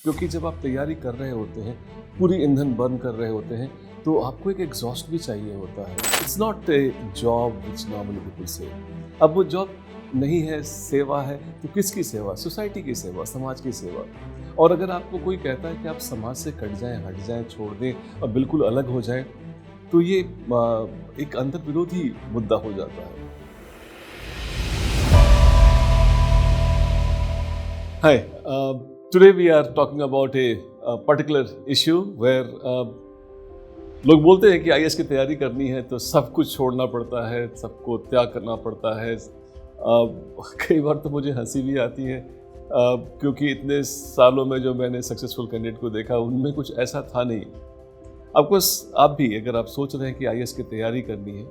क्योंकि जब आप तैयारी कर रहे होते हैं, पूरी ईंधन बर्न कर रहे होते हैं, तो आपको एक एग्जॉस्ट भी चाहिए होता है। It's not a job which normally people से। अब वो जॉब नहीं है, सेवा है, तो किसकी सेवा? सोसाइटी की सेवा, समाज की सेवा। और अगर आपको कोई कहता है कि आप समाज से कट जाएं, हट जाएं, छोड़ दें और बिल्कुल अलग हो जाएं, तो ये एक अंतर्विरोधी मुद्दा हो जाता है। Hi, today we are talking about a particular issue where लोग बोलते हैं कि आईएएस की तैयारी करनी है तो सब कुछ छोड़ना पड़ता है, सबको त्याग करना पड़ता है। कई बार तो मुझे हंसी भी आती है क्योंकि इतने सालों में जो मैंने सक्सेसफुल कैंडिडेट को देखा उनमें कुछ ऐसा था नहीं। ऑफकोर्स आप भी अगर आप सोच रहे हैं कि आईएएस की तैयारी करनी है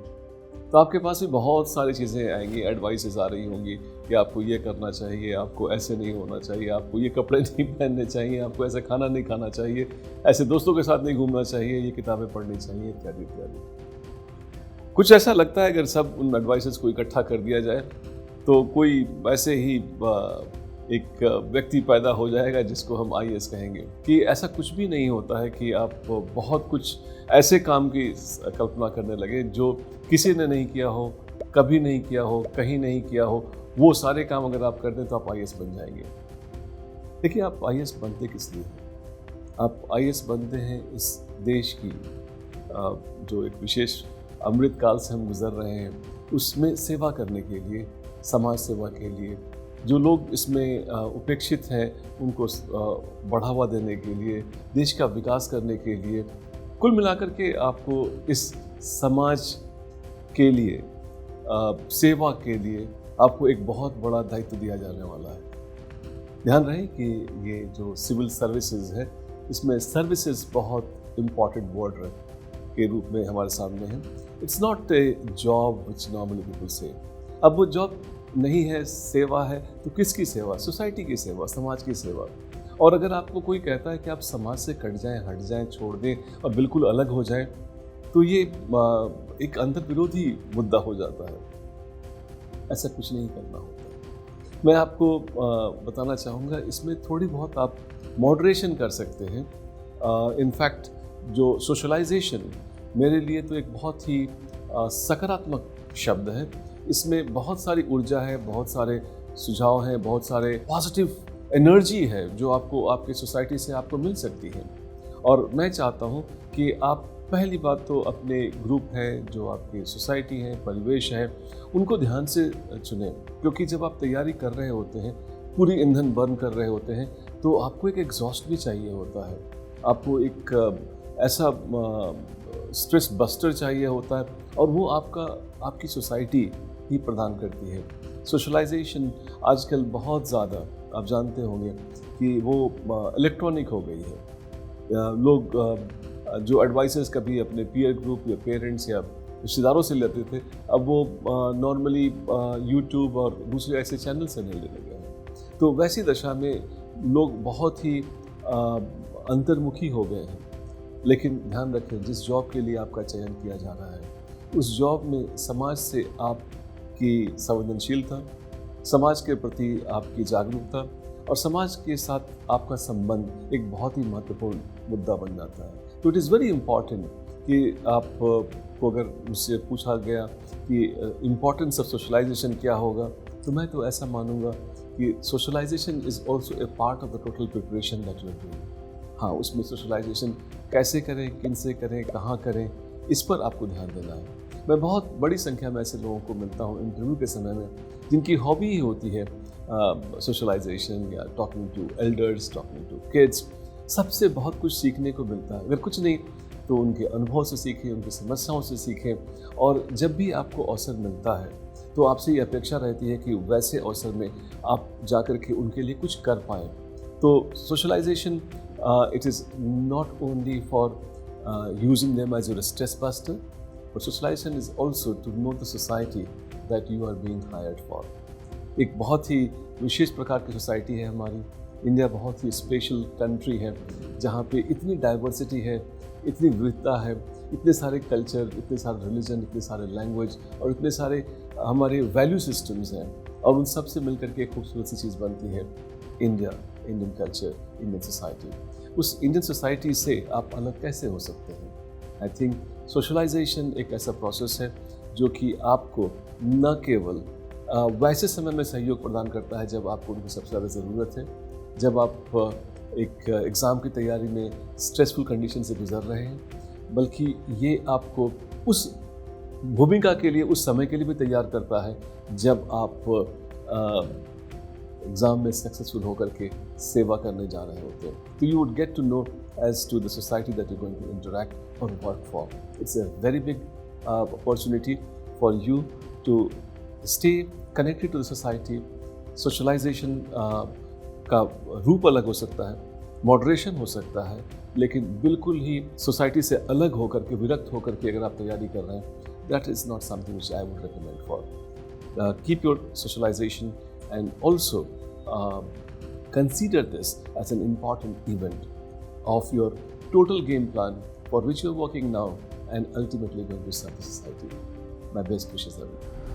तो आपके पास भी बहुत सारी चीज़ें आएंगी, एडवाइसेस आ रही होंगी कि आपको ये करना चाहिए, आपको ऐसे नहीं होना चाहिए, आपको ये कपड़े नहीं पहनने चाहिए, आपको ऐसा खाना नहीं खाना चाहिए, ऐसे दोस्तों के साथ नहीं घूमना चाहिए, ये किताबें पढ़नी चाहिए, इत्यादि इत्यादि। कुछ ऐसा लगता है अगर सब उन एडवाइसेस को इकट्ठा कर दिया जाए तो कोई ऐसे ही एक व्यक्ति पैदा हो जाएगा जिसको हम आईएएस कहेंगे। कि ऐसा कुछ भी नहीं होता है कि आप बहुत कुछ ऐसे काम की कल्पना करने लगे जो किसी ने नहीं किया हो, कभी नहीं किया हो, कहीं नहीं किया हो, वो सारे काम अगर आप कर दें तो आप आईएएस बन जाएंगे। देखिए, आप आईएएस बनते किस लिए? आप आईएएस बनते हैं इस देश की जो एक विशेष अमृत काल से हम गुजर रहे हैं उसमें सेवा करने के लिए, समाज सेवा के लिए। जो लोग इसमें उपेक्षित हैं उनको बढ़ावा देने के लिए, देश का विकास करने के लिए, कुल मिलाकर के आपको इस समाज के लिए, सेवा के लिए आपको एक बहुत बड़ा दायित्व दिया जाने वाला है। ध्यान रहे कि ये जो सिविल सर्विसेज है इसमें सर्विसेज बहुत इम्पॉर्टेंट वर्ड के रूप में हमारे सामने है। It's not a job which normally people से। अब वो जॉब नहीं है, सेवा है, तो किसकी सेवा? सोसाइटी की सेवा, समाज की सेवा। और अगर आपको कोई कहता है कि आप समाज से कट जाएं, हट जाएं, छोड़ दें और बिल्कुल अलग हो जाएं, तो ये एक अंतर्विरोधी मुद्दा हो जाता है। ऐसा कुछ नहीं करना होता। मैं आपको बताना चाहूँगा, इसमें थोड़ी बहुत आप मॉडरेशन कर सकते हैं। इनफैक्ट जो सोशलाइजेशन मेरे लिए तो एक बहुत ही सकारात्मक शब्द है। इसमें बहुत सारी ऊर्जा है, बहुत सारे सुझाव हैं, बहुत सारे पॉजिटिव एनर्जी है जो आपको आपके सोसाइटी से आपको मिल सकती है। और मैं चाहता हूँ कि आप पहली बात तो अपने ग्रुप है, जो आपकी सोसाइटी है, परिवेश है, उनको ध्यान से चुनें। क्योंकि जब आप तैयारी कर रहे होते हैं, पूरी ईंधन बर्न कर रहे होते हैं, तो आपको एक एग्जॉस्ट भी चाहिए होता है। आपको एक ऐसा स्ट्रेस बस्टर चाहिए होता है और वो आपकी सोसाइटी ही प्रदान करती है। सोशलाइजेशन आजकल बहुत ज़्यादा, आप जानते होंगे कि वो इलेक्ट्रॉनिक हो गई है। लोग जो एडवाइसेस कभी अपने पीयर ग्रुप या पेरेंट्स या रिश्तेदारों से लेते थे, अब वो नॉर्मली यूट्यूब और दूसरे ऐसे चैनल से नहीं लेने गए हैं। तो वैसी दशा में लोग बहुत ही अंतर्मुखी हो गए हैं। लेकिन ध्यान रखें, जिस जॉब के लिए आपका चयन किया जा रहा है उस जॉब में समाज से आपकी संवेदनशीलता, समाज के प्रति आपकी जागरूकता और समाज के साथ आपका संबंध एक बहुत ही महत्वपूर्ण मुद्दा बन जाता है। तो इट इज़ वेरी इम्पॉर्टेंट कि आपको अगर मुझसे पूछा गया कि इम्पॉर्टेंस ऑफ सोशलाइजेशन क्या होगा, तो मैं तो ऐसा मानूंगा कि socialization is also a part of the total preparation that you are doing. हाँ, उसमें सोशलाइजेशन कैसे करें, किन से करें, कहाँ करें, इस पर आपको ध्यान देना है। मैं बहुत बड़ी संख्या में ऐसे लोगों को मिलता हूँ इंटरव्यू के समय में जिनकी हॉबी ही होती है सोशलाइजेशन या talking to elders, talking to kids. सबसे बहुत कुछ सीखने को मिलता है। अगर कुछ नहीं तो उनके अनुभव से सीखें, उनकी समस्याओं से सीखें। और जब भी आपको अवसर मिलता है तो आपसे ये अपेक्षा रहती है कि वैसे अवसर में आप जाकर के उनके लिए कुछ कर पाएँ। तो socialisation it is not only for using them as your stress buster, but socialization is also to know the society that you are being hired for. एक बहुत ही विशेष प्रकार की सोसाइटी है हमारी। इंडिया बहुत ही स्पेशल कंट्री है जहाँ पे इतनी डाइवर्सिटी है, इतनी विविधता है, इतने सारे कल्चर, इतने सारे रिलीजन, इतने सारे लैंग्वेज और इतने सारे हमारे वैल्यू सिस्टम्स हैं। और उन सब से मिलकर के एक खूबसूरत सी चीज़ बनती है India, Indian culture, Indian society. उस इंडियन सोसाइटी से आप अलग कैसे हो सकते हैं? आई थिंक सोशलाइजेशन एक ऐसा प्रोसेस है जो कि आपको न केवल वैसे समय में सहयोग प्रदान करता है जब आपको उनकी सबसे ज़्यादा ज़रूरत है, जब आप एक एग्ज़ाम की तैयारी में स्ट्रेसफुल कंडीशन से गुजर रहे हैं, बल्कि ये आपको उस भूमिका के लिए, उस समय के लिए भी तैयार करता है जब आप एग्ज़ाम में सक्सेसफुल होकर के सेवा करने जा रहे होते हैं। तो you would get to know as to the society that you going to interact और work for. It's a very big opportunity for you to stay connected to the society. Socialisation का रूप अलग हो सकता है, मॉडरेशन हो सकता है, लेकिन बिल्कुल ही सोसाइटी से अलग होकर के, विरक्त होकर के अगर आप तैयारी कर रहे हैं, that is not something which I would recommend for. Keep your socialization and also consider this as an important event of your total game plan for which you're working now and ultimately going to serve the society. My best wishes, everyone.